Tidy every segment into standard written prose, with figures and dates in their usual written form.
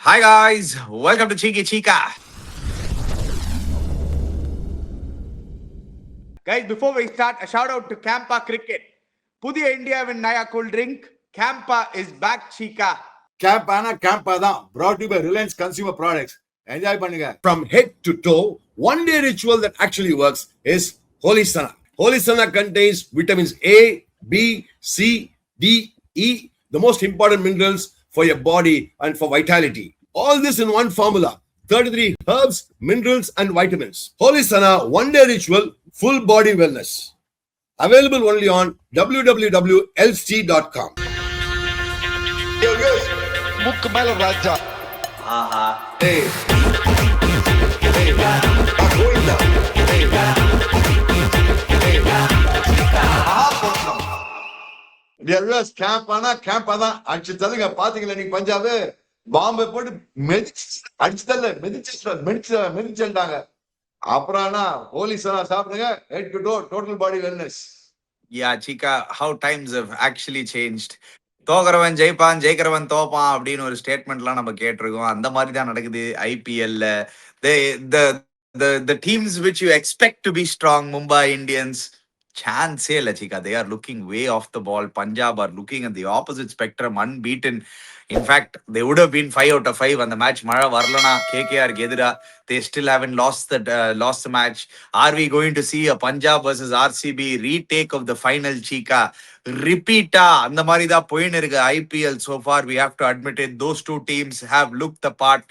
Hi guys, welcome to Cheeky Chica. Guys, before we start, a shout out to Campa Cricket. Pudiya Indiaவின் Naya cool drink. Campa is back, Chica. Camp தான் brought to you by Reliance Consumer Products. Enjoy பண்ணுங்க. From head to toe, one day ritual that actually works is Holy Sana. Holy Sana contains vitamins A, B, C, D, E, the most important minerals for your body and for vitality. All this in one formula. 33 herbs, minerals and vitamins. Holy Sana one day ritual, full body wellness. Available only on www.lc.com. முக்கு மேல ராஜா camp தான் அடிச்சு தள்ளுங்க. பாத்தீங்களா நீங்க பஞ்சாப் பாம்பே போட்டு அடிச்சு தள்ள மெதிச்சுட்டாங்க. அப்புறம் போலீஸ் சாப்பிடுங்க. Head to to total body wellness. Yeah, Chica, how times have actually changed. தோக்கிறவன் ஜெயிப்பான், ஜெயிக்கிறவன் தோப்பான் அப்படின்னு ஒரு ஸ்டேட்மெண்ட்லாம் நம்ம கேட்டிருக்கோம். அந்த மாதிரி தான் நடக்குது ஐபிஎல்ல. The teams which you expect to be strong, Mumbai Indians, chance இல்ல Chica. They are looking way off the ball. Punjab are looking at the opposite spectrum, unbeaten. In fact, they would have been 5 out of 5 அந்த match மழை வரலனா கேகேஆருக்கு எதிரா. They still haven't lost the match. Are we going to see a Punjab versus RCB retake of the final, Chica? Repeat அந்த மாதிரி தான் போயின்னு இருக்கு IPL. so far we have to admit it, those two teams have looked the part.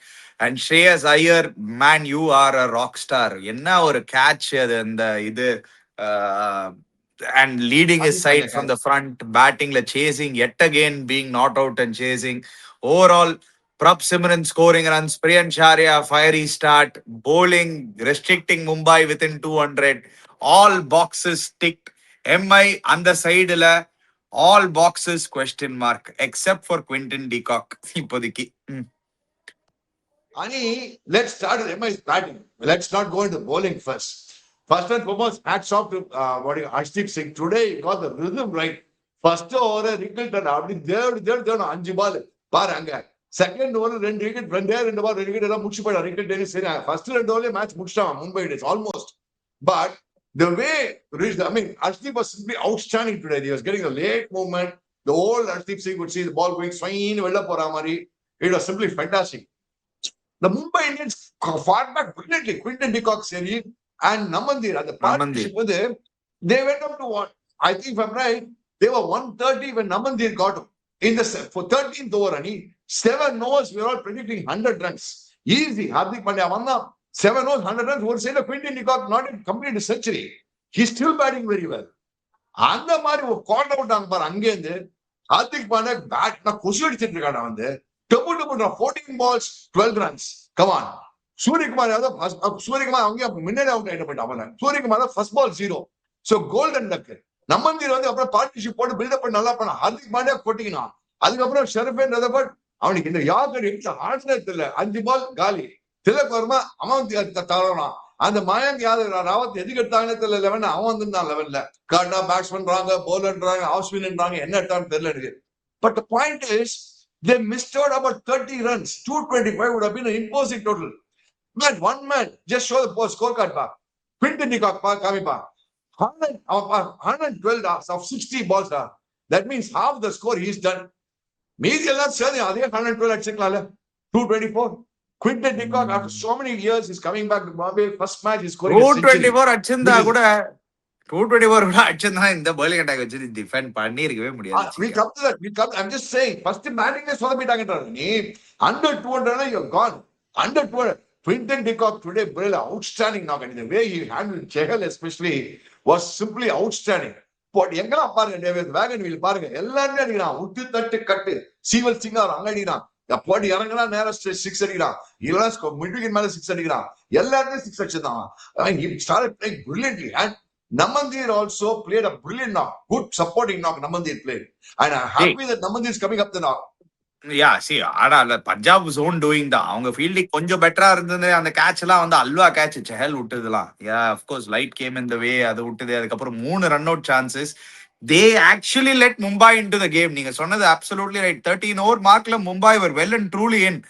And Shreyas Iyer, man, you are a rock star. என்ன ஒரு catch அது அந்த இது and leading his side from the front, batting la chasing, yet again being not out and chasing. Overall, Prab Simran scoring runs, Priyan Sharia fiery start, bowling restricting Mumbai within 200. All boxes ticked. MI on the side la all boxes question mark except for Quinton de Kock. இப்போதைக்கு Ani, let's start with MI's batting. Let's not go into bowling first. First and foremost, hats off to Arshdeep Singh. Today he got the rhythm right. First over wicket அப்படி தேவணும் 5 ball பாருங்க. Second over 2 wicket 2 ball 2 wicket எல்லாம் முடிச்சு போயிடா. Wicket டென்னிஸ் சரி. First 2 ஓவர்லயே match முடிச்சிட்டான் Mumbai Indians almost. But the way Arshdeep was simply outstanding today. He was getting a late movement. The old Arshdeep Singh would see the ball going swinging வெளில போற மாதிரி. It was simply fantastic. The Mumbai Indians fought back brilliantly. Quinton de Kock சரி and Namandir at the partnership with them, they went up to what? I think if I'm right, they were 130 when Namandir got him. In the for 13th over, 7 overs, we were all predicting 100 runs. Easy. Hardik Pandya won 7 overs, 100 runs. One side of Quinton de Kock not even completed a century. He's still batting very well. அந்த மாதிரி ஒரு call out ஆங்க பாரு. அங்கேருந்து Hardik Pandya bad நான் கொசு அடிச்சிட்டு இருக்காங்க. வந்து double 14 balls 12 runs. Come on. Suryakumar அவங்க முன்னாடி அவுட் ஆயிட்டு போயிட்டான். Suryakumar first ball 0. So golden duck. நம்மந்தீர் வந்து அப்புறம் பார்ட்னர்ஷிப் போட்டு பில்டப் பண்ணி நல்லா பண்ண. ஹார்திக் பாண்டியா கொட்டிக்கினான். அதுக்கப்புறம் ஷெரஃபேன் ரதபட் அவனுக்கு இந்த யாக்கடி ஆட்னே தெரியல. 5 பால் காலி. திலக் வர்மா அவன் தரணும். அந்த மயங்க் யாதவ் ராவத் எதுக்கு எடுத்தாங்கன்னு தெரியல. 11 அவன் வந்துருந்தான் 11ல. கார்டா பேட்ஸ் பண்றாங்க, பவுலர்ன்றாங்க, ஆஃப் ஸ்பின்ன்றாங்க, என்ன எடுத்தான்னு தெரியல எனக்கு. But the point is they missed out about 30 runs. 225 would have been an imposing total. Man, one man, just show the scorecard pa. Quinton de Kock pa, kami pa. 112 of 60 balls. That means half the score he's done. Media எல்லாம் சேர்ந்து அதே 112 அடிச்சிக்கலாம்ல. 224. Quinton de Kock after so many years is coming back to Bombay. First match is scoring 224 அடிச்சிருந்தா கூட 224 கூட அடிச்சிருந்தா இந்த bowling attack வச்சு defend பண்ணிருக்கவே முடியாது. We come to that. I'm just saying, first batting is சொதப்பிட்டாங்கன்றாரு. நீ under 200 you're gone. Under 200. Quinton de Kock today, really outstanding knock. And the way he handled Chahal especially was simply outstanding. But எங்கெல்லாம் பாருங்க David வேகன் wheel பாருங்க எல்லாருமே அடிக்கிறான். உத்து தட்டு கட்டு சீவல் சிங்கார் அங்க அடிக்கிறான். போட்டு இறங்குனா நேரம் 6 அடிக்கிறான். இல்லைன்னா மிட் விக்கெட் மேல 6 அடிக்கிறான். எல்லாருமே 6 அடிச்சிருந்தாங்க. He started playing brilliantly. And Namandir also played a brilliant knock. Good supporting knock Namandir played. And I'm happy that Namandir is coming up the knock. ஆனா பஞ்சாப் ஜோன் டூயிங் தான். அவங்க ஃபீல்டிங் கொஞ்சம் பெட்டரா இருந்தது. அந்த கேட்ச் எல்லாம் வந்து அல்வா கேட்ச் செஹல் விட்டதுலாம். அஃப்கோர்ஸ் லைட் கேம் இந்த வே அது விட்டது. அதுக்கப்புறம் 3 run out chances. They actually let Mumbai into the game. நீங்க சொன்னது அப்சல்யூட்லி ரைட். 13 ஓவர் மார்க்ல Mumbai were well and truly in.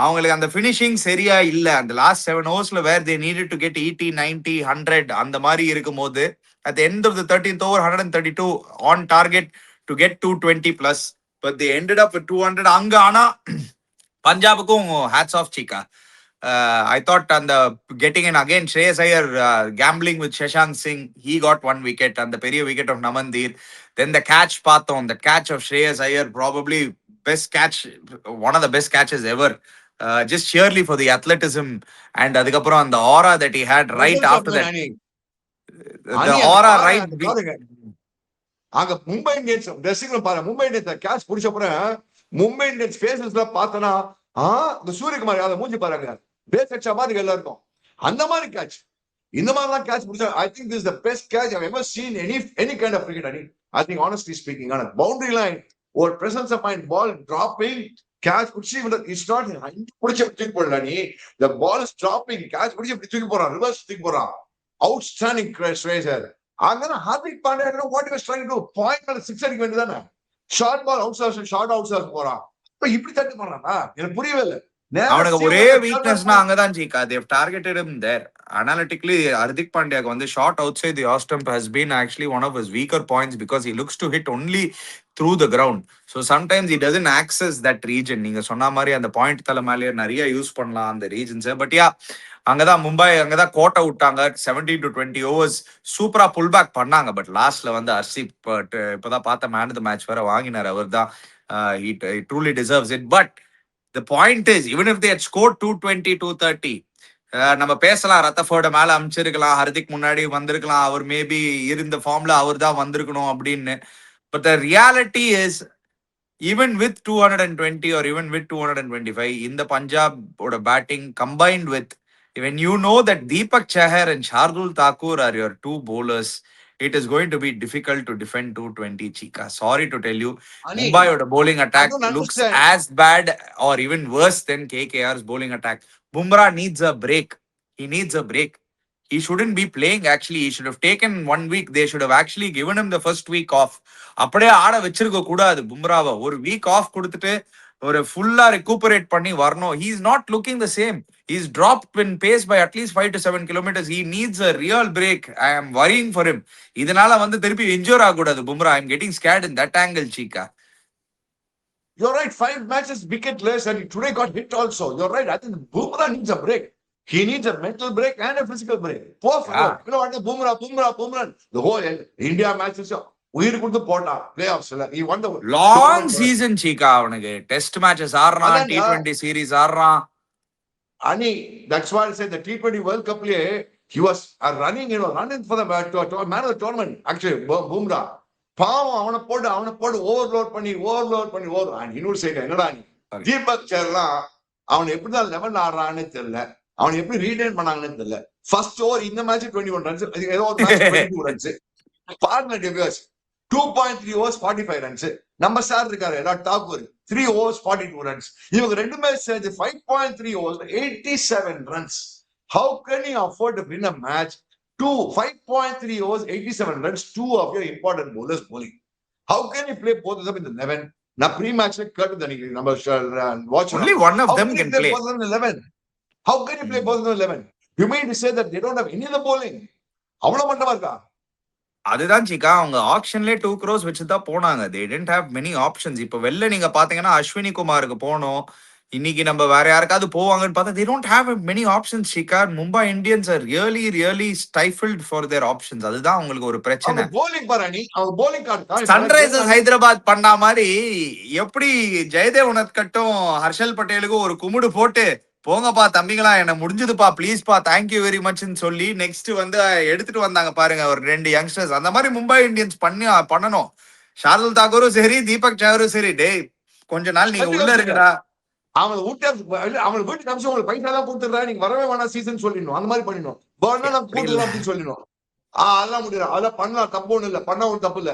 அவங்களுக்கு அந்த ஃபினிஷிங் சரியா இல்ல. அந்த லாஸ்ட் 7 ஓவர்ஸ்ல where they needed to get 80, 90, 100 அந்த மாதிரி இருக்கும்போது at the end of the 13th over 132 on target to get 220 plus, but they ended up with 200. அங்க ஆனா பஞ்சாபுக்கும் hats off chica. I thought on the getting in again Shreyas Iyer gambling with Shashank Singh, he got 1 wicket and the பெரிய wicket of Namandir. Then the catch பார்த்தோம், the catch of Shreyas Iyer, probably best catch, one of the best catches ever. Just sheerly for the athleticism and அதுக்கப்புறம் அந்த aura that he had right after that. The aura right. அங்க Mumbai Indians ட்ரெஸ்ஸிங்ல பாரு, Mumbai Indians catch புடிச்ச அப்புறம் Mumbai Indians ஃபேஸஸ்ல பார்த்தனா இந்த சூரியகுமார் யாதவ் மூஞ்சி பாருங்க, பேஸ் அடிச்ச மாதிரி எல்லாருக்கும் அந்த மாதிரி கேட்ச், இந்த மாதிரி தான் கேட்ச் புடிச்சா. I think this is the best catch I have ever seen any kind of cricket. I think honestly speaking on a boundary line or presence of mind, ball dropping, catch புடிச்சு it's not புடிச்சு தூக்கி போடல, நீ the ball is dropping, catch புடிச்சு இப்படி தூக்கி போறான், reverse தூக்கி போறான். Outstanding Shreyas. அங்க Hardik Pandya what was trying to to point 6 அடிக்க வேண்டியதானே, short ball outside, short outside போறான். இப்ப இப்படி தட்டி போறானா, எனக்கு புரியவே இல்ல. அவனுக்கு ஒரே வீக்னஸ்னா அங்கதான் Cheeka, they have targeted him there. Analytically Hardik பாண்டியாக்கு வந்து short outside the off stump has been actually one of his weaker points because he looks to hit only through the ground, so sometimes he doesn't access that region. நீங்க சொன்ன மாதிரி அந்த point தலை மேலேயே நிறைய use பண்ணலாம் அந்த regions. But yeah, அங்கதான் மும்பை அங்கதான் கோட்டை விட்டாங்க. 17 to 20 ஓவர்ஸ் சூப்பரா புல் பேக் பண்ணாங்க. பட் லாஸ்ட்ல வந்து ஹர்ஷிப் இப்பதான் பார்த்த மேன் ஆஃப் த மேட்ச் வேற வாங்கினார். அவர் தான் he truly deserves it. But the point is, even if they had scored 220, 230, நம்ம பேசலாம், ரத்தஃபோர்ட மேல அமைச்சிருக்கலாம், ஹர்திக் முன்னாடி வந்திருக்கலாம், அவர் மேபி இருந்த ஃபார்ம்ல அவர் தான் வந்திருக்கணும் அப்படின்னு. But the reality is, even with 220 or even with 225 in the Punjab batting combined with, when you know that Deepak Chahar and Shardul Thakur are your two bowlers, it is going to be difficult to defend 220 chica. Sorry to tell you, Mumbai bowling attack looks as bad or even worse than KKR's bowling attack. Bumrah needs a break. He needs a break. He shouldn't be playing. Actually, he should have taken 1 week. They should have actually given him the first week off. அப்படியே ஆட வச்சிருக்க கூடாது பும்ராவை. ஒரு week of கொடுத்துட்டு ஒரு ஃபுல்லா ரெக்கூப்பரேட் பண்ணி வரணும். he is not looking the same. He's dropped in pace by at least 5 to 7 kilometers. He needs a real break. I am worrying for him. இதனால வந்து திருப்பி இன்ஜூர் ஆக கூடாது Bumrah. I am getting scared in that angle, Chica. You're right, 5 matches wicketless and he today got hit also. You're right. I think Bumrah needs a break. He needs a mental break and a physical break. Poor fellow. You know what? Bumrah. The whole India matches உயிர் கொடுத்து போட்டான் play ஆஃப்ஸ்ல. he won the long season Chica. அவனுக்கு test matches ஆடுறான், T20 series ஆடுறான். Ani, that's why I said the T20 World Cup he was running for the man of the tournament. Actually, Bumrah. பாவம் அவனை போட்டு overload பண்ணி இன்னொரு side என்னடா நீ தீபக் சேர்லாம் அவன் எப்படிதான் 11 ஆடுறான்னு தெரியல, அவன் எப்படி ரீடைன் பண்ணாங்கன்னு தெரியல. ஃபர்ஸ்ட் ஓவர் இந்த மேட்ச் 21 ரன்ஸ், ஏதோ ஒரு மேட்ச் 22 ரன்ஸ். பாருங்க டெபியூஸ் 2.3 overs 45 runs. நம்ம சார் இருக்காரு எல்லாம் தாக்கூர் 3 overs 42 runs. இவங்க ரெண்டுமே சேர்ந்து 5.3 overs 87 runs. How can you afford to win a match? 5.3 overs 87 runs, 2 of your important bowlers bowling. How can you play both of them in the 11? Na pre-match கேட்டு தனிக்கு நம்ம watch only one of them can play both of them in 11. How can you play both of them in 11? You mean to say that they don't have any of the bowling? அவ்வளவு மட்டமா இருக்கா? அதுதான் சிக்கா, அவங்க ஆக்ஷன்லயே 2 crores வச்சுதான் போனாங்க. they didn't have many options. இப்ப வெளில நீங்க பாத்தீங்கன்னா அஸ்வினி குமாருக்கு போனோம், இன்னைக்கு நம்ம வேற யாருக்காவது போவாங்கன்னு பார்த்தா they don't have many options. Shikha, Mumbai Indians are really stifled for their options. அதுதான் உங்களுக்கு ஒரு பிரச்சனை. போலிங் பாராணி, அவங்க போலிங் கார்டு சன்ரைசர்ஸ் ஹைதராபாத் பண்ணா மாதிரி எப்படி ஜெயதேவ் உனத்கட்டும் ஹர்ஷல் பட்டேலுக்கும் ஒரு குமுடு போட்டு போங்கப்பா தம்பிங்களா, என்ன முடிஞ்சதுப்பா ப்ளீஸ்பா தேங்க்யூ வெரி மச்ன்னு சொல்லி நெக்ஸ்ட் வந்து எடுத்துட்டு வந்தாங்க பாருங்க ஒரு 2 யங்ஸ்டர்ஸ். அந்த மாதிரி மும்பை இந்தியன்ஸ் பண்ணணும். ஷார்துல் தாக்கூரும் சரி, தீபக் சஹரும் சரி, டேய் கொஞ்ச நாள் நீங்க உள்ள இருக்கடா. அவன் வீட்டுக்கு அம்சம் உங்களுக்கு பைசா தான் கொடுத்துடுறா, நீங்க வரவே வேணாம் சீசன் சொல்லிடணும். அந்த மாதிரி பண்ணிடணும். அப்படின்னு சொல்லிடணும். அதெல்லாம் முடியாது, அதெல்லாம் பண்ணலாம், தப்பு ஒண்ணு இல்ல, பண்ண ஒரு தப்பு இல்ல.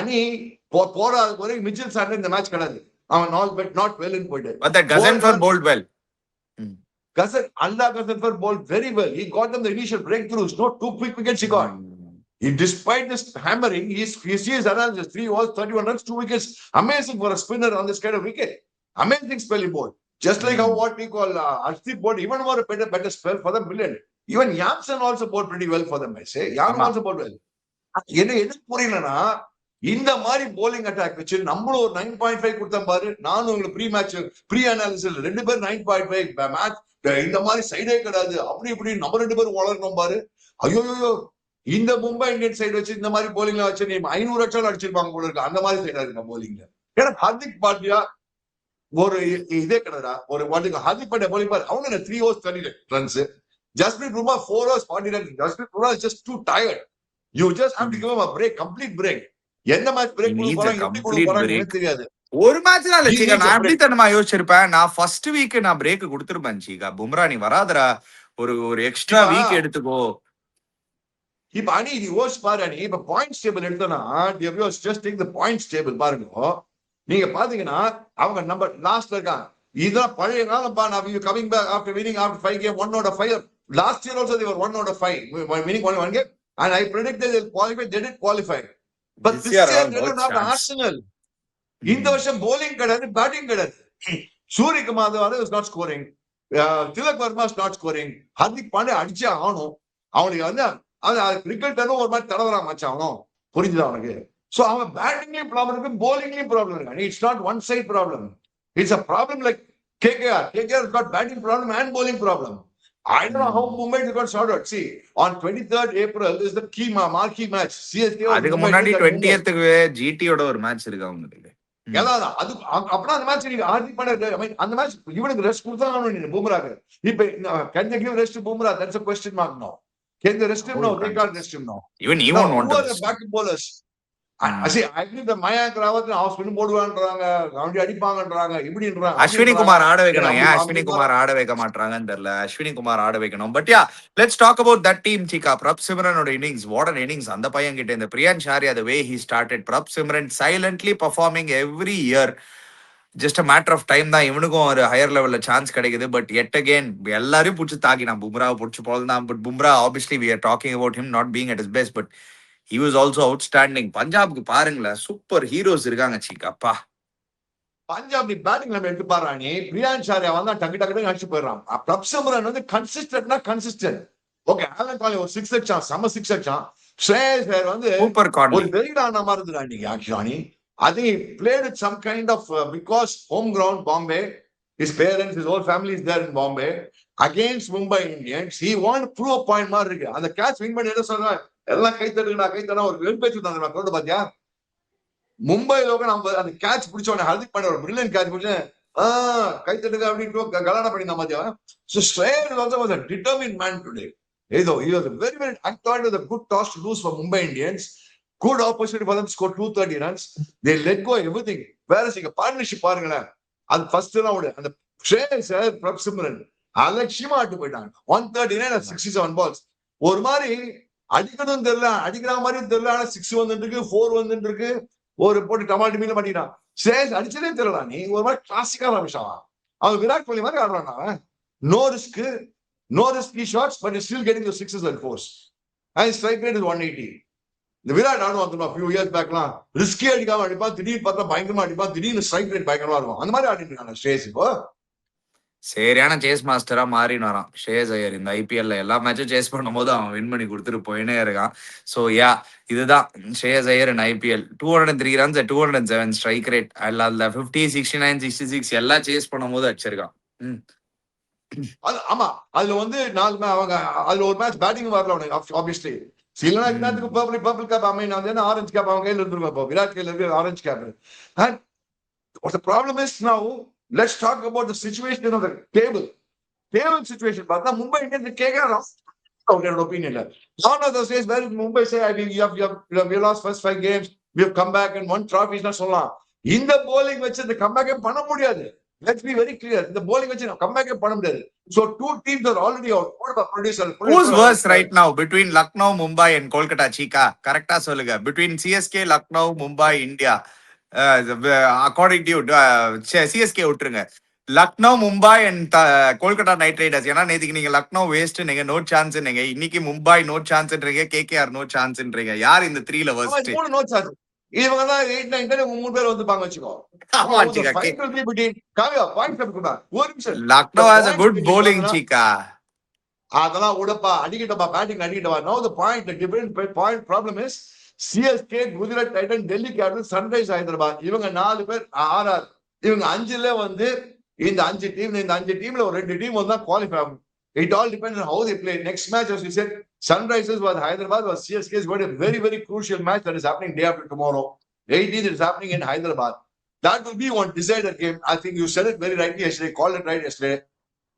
அணி போறாத போது மிச்சல் சார் இந்த மேட்ச் கிடையாது. அவன் நாட் வெல் போயிட்டு Gazanfar bowled very well. He got them the initial breakthroughs. Not 2 quick wickets he got. Despite this hammering, he sees analysis 3 overs 31 runs, 2 wickets. Amazing for a spinner on this kind of wicket. Amazing spell he bowled. Just like how what we call Arshdeep bowled even more better spell for the brilliant. Even Yamson also bowled pretty well for them, I say. Yamson ஆமா. also bowled well. என்ன எது புரியலன்னா இந்த மாதிரி bowling attack வச்சு நம்மளும் ஒரு 9.5 கொடுத்தோம் பாரு. நானும் உங்களுக்கு ப்ரீ அனாலிசிஸ் 2 பேர் 9.5 மேட்ச் இந்த மாதிரி சைடே கிடையாது. அப்படி இப்படி நம்ம 2 பேரும் வளரணும் பாரு. ஐயோ இந்த மும்பை இந்தியன் சைடு வச்சு இந்த மாதிரி bowlingல வச்சு நீ 500 அடிச்சாலும் அடிச்சிருப்பாங்க போல இருக்கு. அந்த மாதிரி சைடா இருக்கு bowlingல. ஏன்னா ஹர்திக் பாண்டியா ஒரு இதே கிடையாதா ஒரு ஹர்திக் பாண்டியா bowling பாரு. அவங்க 3 overs 30 runs. Jasprit Bumrah 4 overs 40 runs. Jasprit Bumrah is just too tired. You just have to give him a break, complete break. எந்த மேட்ச் பிரேக் கொடுக்க போறாங்க எப்படி கொடுக்க போறாங்க எனக்கு தெரியாது. ஒரு மேட்ச் தான் இல்ல He சீகா, needs a நான் எப்படி break. தரமா யோசிச்சிருப்பேன். நான் ஃபர்ஸ்ட் வீக் நான் பிரேக் கொடுத்துருப்பேன் சீகா. பும்ரா நீ வராதரா, ஒரு எக்ஸ்ட்ரா இப்ப வீக் எடுத்துக்கோ. இப்ப அணி இது யோசிச்சு பாரு. அணி இப்ப பாயிண்ட்ஸ் டேபிள் எடுத்தோம்னா just take the points table பாருங்க. நீங்க பாத்தீங்கன்னா அவங்க நம்பர் லாஸ்ட்ல இருக்காங்க. இதுதான் பழைய காலம்பா. நான் coming back after winning after 5 game 1 out of 5. Last year also they were 1 out of 5 winning only 1 game and I predicted they'll qualify. They did qualify, but this year all they no don't have the chance. Arsenal. இந்த வருஷம் bowling கிடையாது, batting கிடையாது. Suryakumar is not scoring. Tilak Verma is not scoring. Hardik Pandya அடிச்சே ஆகணும். அவனுக்கு வந்து cricket ஒரு மாதிரி தடவறான் மச்சான். அவனும் புரிஞ்சுதான் அவனுக்கு. சோ அவன் பேட்டிங்லயும் ப்ராப்ளம் இருக்கு, bowlingலயும் ப்ராப்ளம் இருக்கு. It's not one side problem. இட்ஸ் a problem like KKR has got batting problem and bowling problem. I don't know how Mumbai got sorted. See, on 23rd April is the key marquee match. CSK அதுக்கு முன்னாடி 20th GT ஓட ஒரு match இருக்கு அவங்களுக்கு. ஏதாவது அது அப்படின்னா அந்த மேட்ச் நீங்க ஹார்திக் பாண்டியா அந்த மேட்ச் இவனுக்கு ரெஸ்ட் கொடுத்தாங்க பும்ராக்கு. இப்ப can they give rest to Bumrah? That's a question mark now. Can they rest him now? They can't rest him now. Even he Now, won't want who to are the rest. backup bowlers? I agree the Mayank Rawat off spin போடுவான்றாங்க, அவண்டி அடிப்பாங்கன்றாங்க, இப்படின்றாங்க. அஸ்வினி குமார் ஆட வைக்கணும். ஏன் அஸ்வினி குமார் ஆட வைக்க மாட்டாங்கன்னு தெரியல. அஸ்வினி குமார் ஆட வைக்கணும். But yeah, let's talk about that team Cheeka. Prabh சிம்ரனோட இன்னிங்ஸ், வாட் அன் இன்னிங்ஸ் அந்த பையன் கிட்ட. இந்த Priyansh Arya the way he started, Prabh Simran silently performing every year. Just a matter of time தான் இவனுக்கும் ஒரு ஹையர் லெவல்ல சான்ஸ் கிடைக்குது. பட் எட் அகேன் எல்லாரையும் பிடிச்சி தாக்கினான். பும்ராவை பிடிச்சி போலதான். But Bumrah obviously we are talking about him not being at his best, but he was also outstanding. பஞ்சாப்க்கு பாருங்களேன், சூப்பர் ஹீரோஸ் இருக்காங்க சீகா. அப்பா பஞ்சாப் நீ பேட்டிங் நம்ம எடுத்து பாரானி பிரியான் ஷாரியா வந்து டக்கு டக்கு அடிச்சு போயிடறான். பிரப் சிம்ரன் வந்து கன்சிஸ்டன்ட். ஓகே, ஆலன் காலி ஒரு 6 அடிச்சான், செம 6 அடிச்சான். ஸ்ரேயஸ் ஐயர் வந்து சூப்பர் கார்னி. ஒரு வெறிடான மாதிரி இருந்தா இன்னைக்கு actually. I think he played with some kind of because home ground Bombay, his parents, his whole family is there in Bombay against Mumbai Indians. He wanted to prove a point மாதிரி இருக்கு. அந்த catch win பண்ணி என்ன சொல்றாங்க, எல்லாம் கை தட்டுனா ஒரு well பேச்சு தான் மக்களோட பாத்தியா. மும்பைல நம்ம அந்த கேட்ச் பிடிச்சவன ஹர்திக் பாண்டியா ஒரு பிரில்லியன்ட் கேட்ச் பிடிச்சு கை தட்டுங்க அப்படின்னு கலானா பண்ணியிருந்தா பாத்தியா. So Shreyas also was a determined man today. He was a very I thought it was a good toss to lose for Mumbai Indians. Good opportunity for them to score 230 runs. They let go everything. Whereas இங்க partnership பாருங்களேன், அது first round அந்த ஸ்ரேயஸ் ஐயர் பிரப் சிம்ரன் அலட்சியமா ஆட்டு போயிட்டாங்க. 139 67 balls. ஒரு மாதிரி அடிக்கணும் தெரியல, அடிக்கிற மாதிரியும் தெரியல. ஆனா 6 வந்துட்டு இருக்கு, 4 வந்துட்டு இருக்கு. ஒரு போட்டு டமாட்டி மீன் பண்ணிட்டான். ஸ்ரேயஸ் அடிச்சதே தெரியல. நீ ஒரு மாதிரி கிளாசிக்கான விஷயம். அவன் விராட் கோலி மாதிரி ஆடுறான். அவன் no risky shots but still getting the sixes and fours. And strike rate is 180. இந்த விராட் ஆடுவான் ஃபியூ இயர்ஸ் பேக்லாம் ரிஸ்கே அடிக்காம அடிப்பான், திடீர்னு பார்த்தா பயங்கரமா அடிப்பான், திடீர்னு ஸ்ட்ரைக் ரேட் பயங்கரமா இருக்கும். அந்த மாதிரி ஆடிட்டு இருக்காங்க ஸ்ரேயஸ். இப்போ சரியான சேஸ் மாஸ்டரா மாறின்னு வரான் ஸ்ரேயஸ் ஐயர். இந்த ஐபிஎல்ல எல்லா மேட்சும் சேஸ் பண்ணும்போது அவன் வின் பண்ணி கொடுத்துட்டு போயினே இருக்கான். ஸோ யா, இதுதான் Shreyas Iyer in IPL. 203 runs, 207 strike rate. அதுல 50, 69, 66 எல்லாம் சேஸ் பண்ணும்போது அடிச்சிருக்கான். ஆமா, அதுல வந்து அவங்க அதுல ஒரு மேட்ச் பேட்டிங் வரல அவனுக்கு ஆப்வியஸ்லி. சில நேரத்துக்கு பர்பிள் கேப் அமைந்து ஆரஞ்சு கேப் அவங்க கையில இருந்துருக்கும். இப்போ விராட் கையில இருக்கு orange cap. And what the problem is now, let's talk about the situation of the table situation. பார்த்தா மும்பை இந்தியன்ஸ் கேட்கறாங்க என்னோட ஒப்பீனியன்ல. None of those days where Mumbai say we lost first 5 games, we have come back and won trophies னா சொல்லலாம். இந்த bowling வச்சு இந்த கம்பேக்கே பண்ண முடியாது. Let's be very clear. இந்த bowling வச்சு கம்பேக்கே பண்ண முடியாது. So two teams are already out. Who's worse right now between Lucknow, Mumbai and Kolkata Chika? Correctா சொல்லுங்க. Between CSK, Lucknow, Mumbai, India. According to you, CSK விட்டுருங்க. Lucknow, Mumbai and Kolkata night Riders. ஏன்னா நேற்றுக்கு நீங்க Lucknow waste நீங்க நோ சான்ஸ், இன்னைக்கு Mumbai no சான்ஸ்ன்றீங்க, KKR no சான்ஸ்ன்றீங்க. யார் இந்த 3ல worst? No chance. இவங்க தான் 8-9 3 பேர் வந்துப்பாங்க வச்சுக்கோ. ஆமா the சீக்கா. fight will be between Kavya point கொடுத்தா ஒரு நிமிஷம். Lucknow The has a point good between bowling, பாத்தீங்கன்னா, Chika. அதெல்லாம் விடப்பா அடிக்கிட்டப்பா பேட்டிங் அடிக்கிட்டப்பா. Now the point, the different point problem is CSK, Gujarat titan, Delhi capital, sunrise Hyderabad இவங்க 4 பேர் ஆர்ஆர் இவங்க 5ல வந்து இந்த 5 டீம் இந்த 5 டீம்ல ஒரு 2 டீம் வந்தா குவாலிஃபை ஆகும். It all depends on how they play. Next match, as you said, Sunrisers was Hyderabad, was CSK is going to be a very, very crucial match that is happening day after tomorrow. 18th is happening in Hyderabad. That will be one decider game. I think you said it very rightly yesterday, called it right yesterday.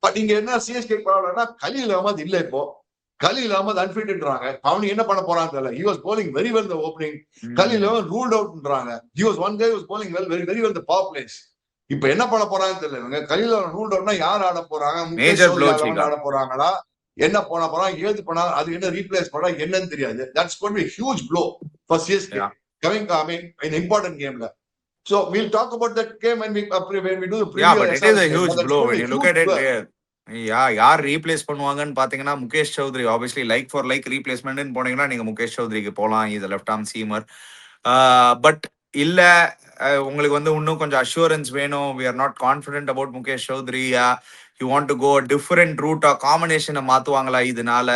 But இங்க என்ன CSK ப்ராப்ளம்னா கலீல் அஹமத் இல்ல இப்போ. கலீல் அஹமத் அன்ஃபிட்ன்றாங்க. அவனுக்கு என்ன பண்ண போறான்னு தெரியல. He was bowling very well in the opening. Khaleel Ahmed ruled outன்றாங்க. He was one guy who was bowling well, very, very well in the power plays. இப்ப என்ன பண்ண போறாங்கன்னு தெரியல. இவங்க கலீல் ரூல்ட் அவுட்னா யார் ஆட போறாங்க? Major blow, Chika. ஆட போறாங்களா? என்ன பண்ண போறாங்க? ஏது பண்ணா அது என்ன ரீப்ளேஸ் பண்ணா என்னன்னு தெரியாது. That's going to be a huge blow for CSK. Yeah. Coming, I mean, in important game. So we'll talk about that game when we do the preview. Yeah, but it is a game. huge But that's blow going to when be you a look huge at it. blow. யார் replace பண்ணுவாங்கன்னு பாத்தீங்கன்னா Mukesh Choudhary. Obviously like for like replacement போனீங்கன்னா நீங்க முகேஷ் சௌத்ரிக்கு போலாம். Is left arm seamer. But இல்ல உங்களுக்கு வந்து இன்னும் கொஞ்சம் அஷூரன்ஸ் வேணும். We are not confident about Mukesh Choudhary. You want to go different ரூட்டா காம்பினேஷனை மாத்துவாங்களா இதனால?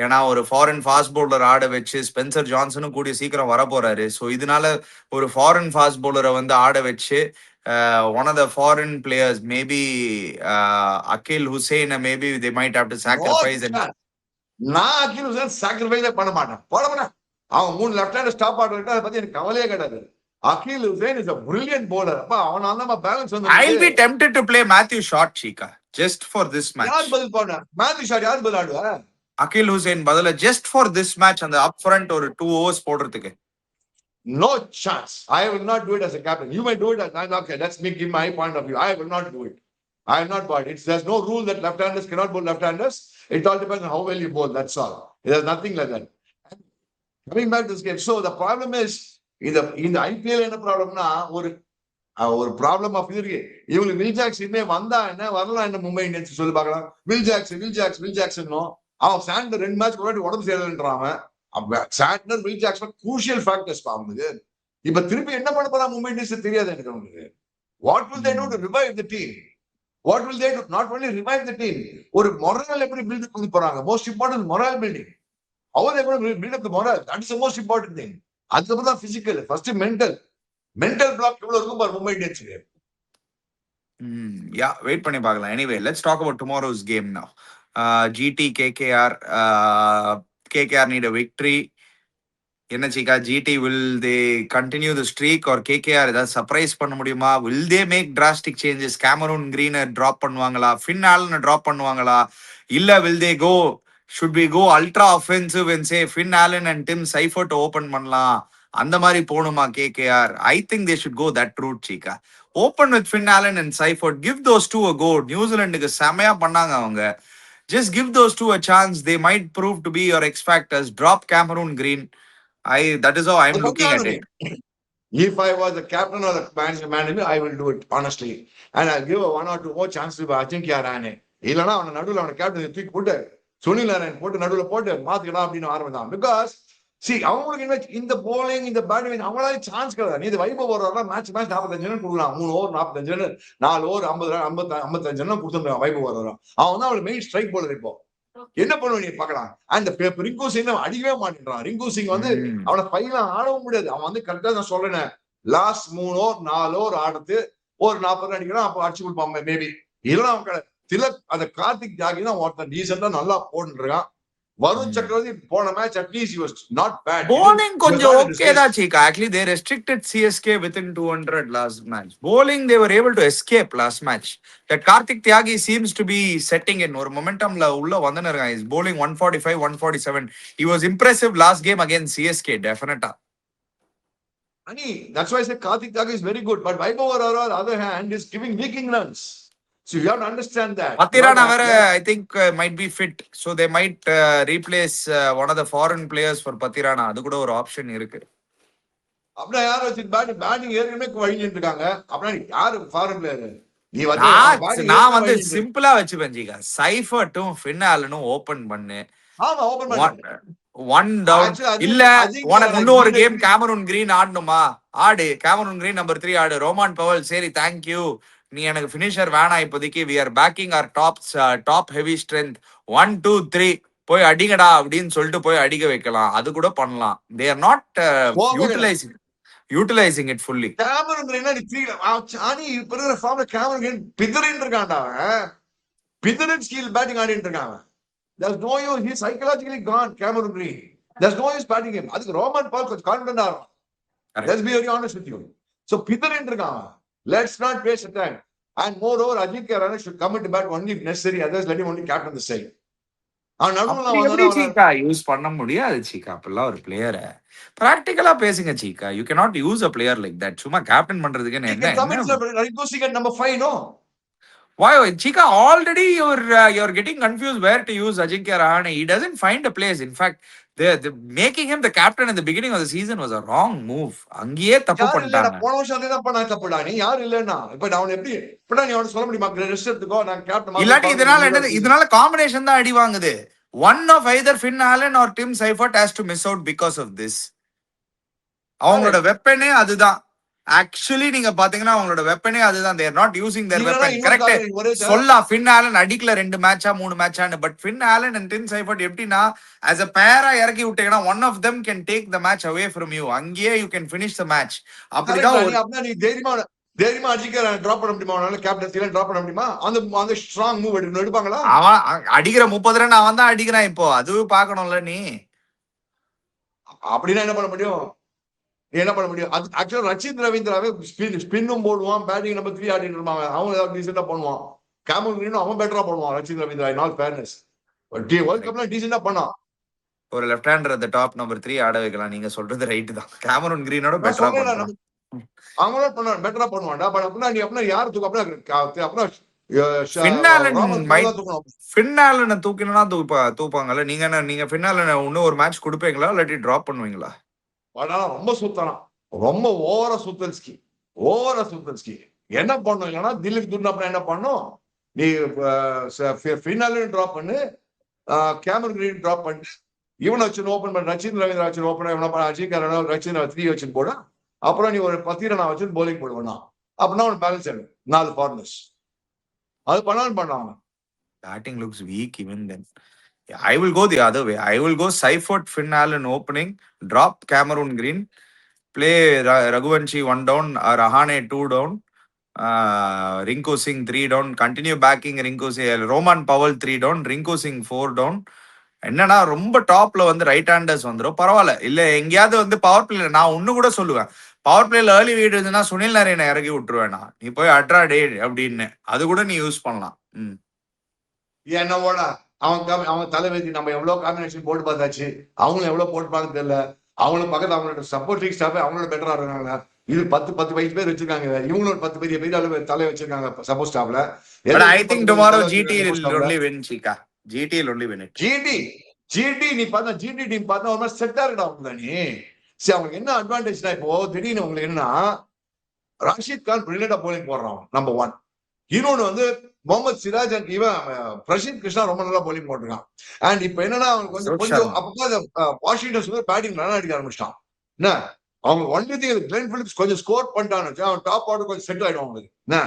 ஏன்னா ஒரு ஃபாரின் ஃபாஸ்ட் பவுலர் ஆட வச்சு ஸ்பென்சர் ஜான்சனும் கூடிய சீக்கிரம் வர போறாரு. ஸோ இதனால ஒரு ஃபாரின் ஃபாஸ்ட் பவுலரை வந்து ஆட வச்சு one of the foreign players, maybe Akil Hussain, maybe they might have to sacrifice. நான் அகில் ஹுசேன் சாக்ரிஃபைஸே பண்ண மாட்டேன். போடப்பட அவன் 3 லெஃப்ட் ஹேண்ட் ஸ்டாப் ஆடுறா அதை பத்தி எனக்கு கவலையே கிடையாது. Akeal Hosein is a brilliant bowler. அப்ப அவனால தான் பேலன்ஸ் வந்து I'll be tempted to play Matthew Short, Chika, just for this match. யார் பதில் போனா? மேத்யூ ஷாட் யார் பதில் ஆடுவா? Akil Hussain பதிலா just for this match அந்த up front ஒரு 2 overs போடுறதுக்கு. No chance. I will not do it as a captain. You may do it as okay. Let's give my point of view. I will not do it. I am not bought it. There's no rule that left-handers cannot bowl left-handers. It all depends on how well you bowl. That's all. There's nothing like that. Coming back to this game. So the problem is in the IPL என்ன ப்ராப்ளம்னா ஒரு problem of இருக்கு. இவங்களுக்கு will Jacks இனிமே வந்தா என்ன வரலாம் என்ன மும்பை இந்தியன்ஸ் சொல்லி பார்க்கலாம். வில் ஜாக்ஸ் அவன் சாண்ட் 2 மேட்ச் உடம்பு சரியில்லைன்றான். Santner, Will Jacks and crucial factors பாவுங்க. இப்ப திருப்பி என்ன பண்ண போறா மும்பை இந்தியன்ஸ் தெரியாது எனக்கு உங்களுக்கு. What will they do to revive the team? What will they do? Not only revive the team, ஒரு morale எப்படி build பண்ண போறாங்க? Most important morale building. How are they going to build up the morale? That is the most important thing. அதுக்கப்புறம் தான் physical. First mental block எவ்வளவு இருக்கும் பாரு Mumbai இந்தியன்ஸ்க்கு. Yeah, wait பண்ணி பார்க்கலாம். Anyway, let's talk about tomorrow's game now. GT KKR. KKR need a victory. என்ன Cheeka, GT will they continue the streak or KKR ஏதாவது surprise பண்ண முடியுமா? will they make drastic changes? Cameron கிரீனை டிராப் பண்ணுவாங்களா? Finn ஆலனை drop பண்ணுவாங்களா? இல்ல will they go, should we go ultra offensive and say Finn Allen and Tim Seifert open பண்ணலாம் அந்த மாதிரி போணுமா KKR? I think they should go that route, சீக்கா. open with Finn Allen and Seifert, give those two a go. நியூசிலாந்துக்கு செமையா பண்ணாங்க அவங்க. Just give those two a chance. They might prove to be your X factors. Drop Cameron Green. That is how I'm looking at it. If I was the captain or the manager, I will do it honestly, and I'll give 1 or 2 more chances to Ajinkya Rahane. இல்லனா அவன நடுவுல அவன captain தூக்கி போட்டு சுனில் நாராயண் போட்டு நடுவுல போட்டு மாத்திக்கலாம் அப்படின்னு ஆரம்பிச்சான். பிகாஸ் அவங்களுக்கு இந்த bowling இந்த பேட்டிங் அவங்களால சான்ஸ் கிடையாது. நீ இது வைபவ் ஓவரா மேட்ச் 45 ரன் கொடுக்கலாம். 3 over 45 run, 4 over 50 run, 55 run கொடுத்துருக்கான் வைபவ் ஓவரா. அவன் தான் அவளுக்கு மெயின் ஸ்ட்ரைக் போலர். இப்போ என்ன பண்ணுவ நீ பாக்கலாம். அந்த ரிங்கு சிங் அடிக்கவே மாட்டேன்றான். ரிங்கு சிங் வந்து அவனை பையெல்லாம் ஆடவும் முடியாது. அவன் வந்து கரெக்டா நான் சொல்றேன், லாஸ்ட் 3 ஓவர் 4 ஓவர் ஆடுத்து ஒரு 40 ரன் அடிக்கிறான். அப்ப அடிச்சு கொடுப்பான் மேபி. இல்லைன்னா அவன் திலக் அந்த கார்த்திக் தியாகி தான் ஒருத்தன் டீசெண்டா நல்லா போட்டுருக்கான். வருண் சக்கரவர்த்தி போன match at least he was not bad. Bowling கொஞ்சம் okay தான் சீக்கா. Actually they restricted CSK within 200 last match. Bowling they were able to escape last match. That Karthik Tyagi seems to be setting in ஒரு momentumல உள்ள வந்துன்னு இருக்கான். He's bowling 145 147. He was impressive last game against CSK definitely. Ani, that's why I say Karthik Tyagi is very good, but Vaibhav Arora on the other hand is giving leaking runs. So you have to understand that. Pathirana I think might be fit, so they might replace one of the foreign players for Pathirana. அது கூட ஒரு option இருக்கு. அப்படியே யார் வச்சு batting ஏற்கனவே வழிஞ்சிட்டு இருக்காங்க. அப்படியே யாரு ஃபாரின் பிளேயர்? நீ வந்து நான் வந்து சிம்பிளா வச்சுப்பேன் ஜிகா. சைஃபர்ட்டும் ஃபின் ஆலனும் ஓபன் பண்ணு. ஆமா ஓபன் பண்ணு. ஒன் டவுன் Actually, இல்ல. Ajinkya உனக்கு Rahane, இன்னும் ஒரு green game green. Cameron Green ஆடணுமா? ஆடு. கேமரூன் கிரீன் நம்பர் 3 ஆடு. ரோமான் பவல் சரி தேங்க்யூ, நீ எனக்கு பினிஷர் வேணாம் இப்போதைக்கு. We are backing our top heavy strength. 1 2 3 போய் அடிங்கடா அப்படின்னு சொல்லிட்டு போய் அடிக்க வைக்கலாம். அது கூட பண்ணலாம். They are not utilising it fully. Cameron Green நீ த்ரீ ஆனி இப்ப இருக்கிற ஃபார்ம்ல Cameron Green பிதறின்னு இருக்கான்டா அவன். பிதறின் ஸ்கில் பேட்டிங் ஆடிட்டு இருக்கான் அவன். There's no use. He's psychologically gone, Cameron Green. There's no use batting him. அதுக்கு ரோமன் பால் கொஞ்சம் கான்ஃபிடன்ட் ஆகும். Let's be very honest with you. So பிதறின்னு இருக்கான் அவன். Let's not waste the time. And moreover, Ajinkya Rahane should come into bat only if necessary. Otherwise, let him only captain the side. அவன் நடுவுல எப்படி சீக்கா use பண்ண முடியாது சீக்கா அப்பெல்லாம் ஒரு பிளேயரை. பிராக்டிகலா பேசுங்க Cheeka. You can not use a player like that. சும்மா கேப்டன் பண்றதுக்கு Rinko number 5, no? Why, Chika? Already you're getting confused where to use Ajinkya Rahane. He doesn't find a place. In fact, the making him the captain in the beginning of the season was a wrong move. அங்கேயே தப்பு பண்ணிட்டாங்க. போன வருஷம் என்ன பண்ணா தப்புடா? நீ யார் இல்லன்னா இப்ப நான் எப்படி இப்ப நீ அவன சொல்ல முடியுமா? ரெஸ்ட் எடுத்துக்கோ, நான் கேப்டன். இல்லாட்டி இதனால காம்பினேஷன் தான் அடி வாங்குது. One of either Finn Allen or Tim Seifert has to miss out because of this. அவங்களோட வெப்பனே அதுதான். ஆக்சுவலி நீங்க பாத்தீங்கன்னா அவங்களோட வெப்பனே அதுதான். They're not using their weapon. Correct சொல்லா. ஃபின் ஆலன் அடிக்கல 2 மேட்சா 3 மேட்சான்னு. But Finn Allen and Tim Seifert எப்படின்னா as a பேரா இறக்கி விட்டீங்கன்னா one of them can take the match away from you. அங்கேயே you can finish the match. அப்படிதான் நீ தைரியமா அஜிங்கா டிராப் பண்ண முடியுமா? அவனால கேப்டன்சில டிராப் பண்ண முடியுமா? அந்த ஸ்ட்ராங் மூவ் எடுப்பாங்களா? அவன் அடிக்கிற 30 ரன் அவன் தான் அடிக்கிறான் இப்போ. அதுவும் பார்க்கணும்ல நீ. அப்படின்னா என்ன பண்ண முடியும்? என்ன பண்ண முடியும்? அது ஆக்சுவலா ரச்சித் ரவீந்திராவே ஸ்பின்னும் போடுவான், பேட்டிங் நம்பர் 3 ஆடிட்டு இருப்பாங்க. அவன் ஏதாவது டீசெண்டா பண்ணுவான். கேமரூன் கிரீனும் அவன் பெட்டரா பண்ணுவான் Rachit Ravindra. In all fairness world கப்ல டீசெண்டா பண்ணான். ஒரு லெஃப்ட் ஹேண்டர் அந்த டாப் நம்பர் 3 ஆட வைக்கலாம். நீங்க சொல்றது ரைட் தான். கேமரூன் கிரீனோட பெட்டரா பண்ணுவான். அவங்களோட பண்ணுவான், பெட்டரா பண்ணுவான்டா. பட் அப்படின்னா நீ அப்படின்னா யார் தூக்க அப்படின்னா ஃபின் ஆலனை தூக்கினா தூப்பாங்கல்ல. நீங்க ஃபின் ஆலனை இன்னும் ஒரு மேட்ச் கொடுப்பீங்களா இல்லாட்டி டிராப் பண்ணுவீங்களா? ரொம்ப சுத்தலாம், ரொம்ப ஓவரா சுத்தல்ஸ்கி என்ன பண்ணும்? இல்லைன்னா தில்லிக்கு துண்ணா என்ன பண்ணும்? நீ ஃபினாலும் டிராப் பண்ணு, கேமரூன் கிரீன் டிராப் பண்ணிட்டு இவனை வச்சு ஓப்பன் பண்ண, ரச்சித் ரவீந்திரா வச்சு ஓப்பன் பண்ண, அஜிங்கா ரஹானே ரச்சித் 3 வச்சு போட. அப்புறம் நீ ஒரு 10 ரன் வச்சு போலிங் போடுவேன்னா அப்படின்னா ஒரு பேலன்ஸ் ஆயிடும். 4 ஃபார்மர்ஸ் அது பண்ணாலும் பண்ணாங்க. Batting looks weak even then. I will go the other way. I will go Seifert, Finn Allen opening, drop Cameron Green, play Raghuvanshi 1 down, Rahane 2 down, Rinku Singh 3 down, continue backing Rinku Singh, Roman Powell 3 down, Rinku Singh 4 down. என்னன்னா ரொம்ப டாப்ல வந்து right handers வந்துடும். பரவாயில்ல. இல்ல எங்கேயாவது வந்து power பிளேல நான் ஒண்ணு கூட சொல்லுவேன். பவர் பிளேல ஏர்லி வீடு இருந்துன்னா சுனில் நரேனை இறக்கி விட்டுருவேனா, நீ போய் அட்ரா டே அப்படின்னு. அது கூட நீ யூஸ் பண்ணலாம். என்னவோட அவங்க தலைவதி நம்ம எவ்வளவு காம்பினேஷன் போட்டு பார்த்தாச்சு. அவங்களும் எவ்வளவு போட்டு பார்க்க தெரியல. அவங்களும் பக்கத்து அவங்களோட சப்போர்ட்டிங் ஸ்டாஃப் அவங்களோட பெட்டரா இருக்காங்க. இது 10 பேர் வச்சிருக்காங்க. இவங்களும் ஒரு 10 பெரிய அளவு தலை வச்சிருக்காங்க support ஸ்டாஃப்ல. I think tomorrow GT will only win, Chika. GT will only win it. GT நீ பார்த்தா GT டீம் பார்த்தா ஒரு மாதிரி செட்டா இருக்கா அவங்க நீ. சரி, அவங்களுக்கு என்ன அட்வான்டேஜ்னா இப்போ திடீர்னு உங்களுக்கு என்னன்னா ராஷித் கான் பிரில்லியண்டா போலிங் போடுறான் நம்பர் 1. இன்னொன்னு வந்து முகமது சிராஜ் அண்ட் இவன் பிரசித் கிருஷ்ணா ரொம்ப நல்லா போலிங் போட்டிருக்கான். அண்ட் இப்ப என்னன்னா அவனுக்கு கொஞ்சம் அப்பப்போ வாஷிங்டன் பேட்டிங் நல்லா அடிக்க ஆரம்பிச்சிட்டான். என்ன அவங்க ஒன்லி திங் கிளென் பிலிப்ஸ் கொஞ்சம் ஸ்கோர் பண்ணிட்டான்னு அவன் டாப் ஆர்டர் கொஞ்சம் செட் ஆயிடும் அவங்களுக்கு. என்ன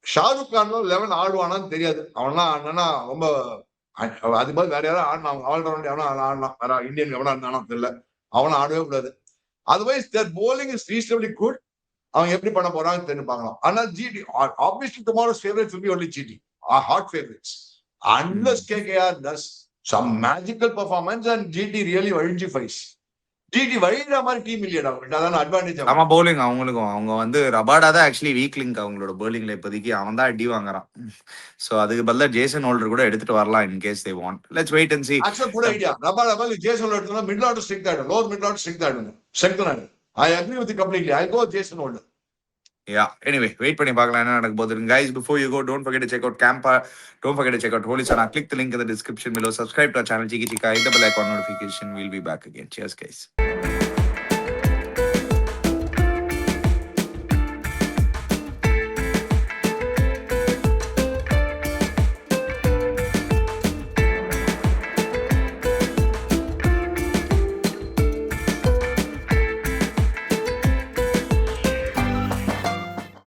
ஷாருக் கான் 11 ஆடுவானான்னு தெரியாது. அவன்லாம் ஆடினா ரொம்ப அது மாதிரி வேற யாரும் ஆடினா அவங்க ஆல்ரவுண்ட் எவனா ஆடலாம். வேற இந்தியன் எவனா இருந்தானோ தெரியல. அவனை ஆடவே கூடாது. Otherwise their bowling is reasonably good. அவங்க எப்படி பண்ண போறாங்க தெரிஞ்சுப்பாங்களாம். ஆனா GT obviously tomorrow's favorites will be only GT, our hot favorites, unless KKR does some magical performance and GT really identifies. GT வழிகிற மாதிரி டீம் இல்லையா? அதான் அட்வான்டேஜ். ஆமா, பவுலிங் அவங்களுக்கும் அவங்க வந்து ரபாடா தான் ஆக்சுவலி வீக் லிங்க் அவங்களோட பவுலிங்ல இப்போதைக்கு. அவன் தான் அடி வாங்குறான். சோ அதுக்கு பதிலா ஜேசன் ஹோல்டர் கூட எடுத்துட்டு வரலாம் in case they want. Let's wait and see. Actually good idea. Rabada பதிலா ஜேசன் ஹோல்டர் எடுத்தா மிடில் ஆர்டர் ஸ்ட்ரெங்த் ஆயிடும். லோவர் மிடில் ஆர்டர் ஸ்ட்ரெங்த் ஆயிடும். I agree with you completely. I go Jason Holder. Yeah. Anyway, wait பண்ணி பார்க்கலாம் என்ன நடக்க போகுது. Guys, before you go, don't forget to check out Campa. Don't forget to check out Holy Sana. Click the link in the description below. Subscribe to our channel, Chiki Chika. Hit the bell icon notification. We'll be back again. Cheers, guys.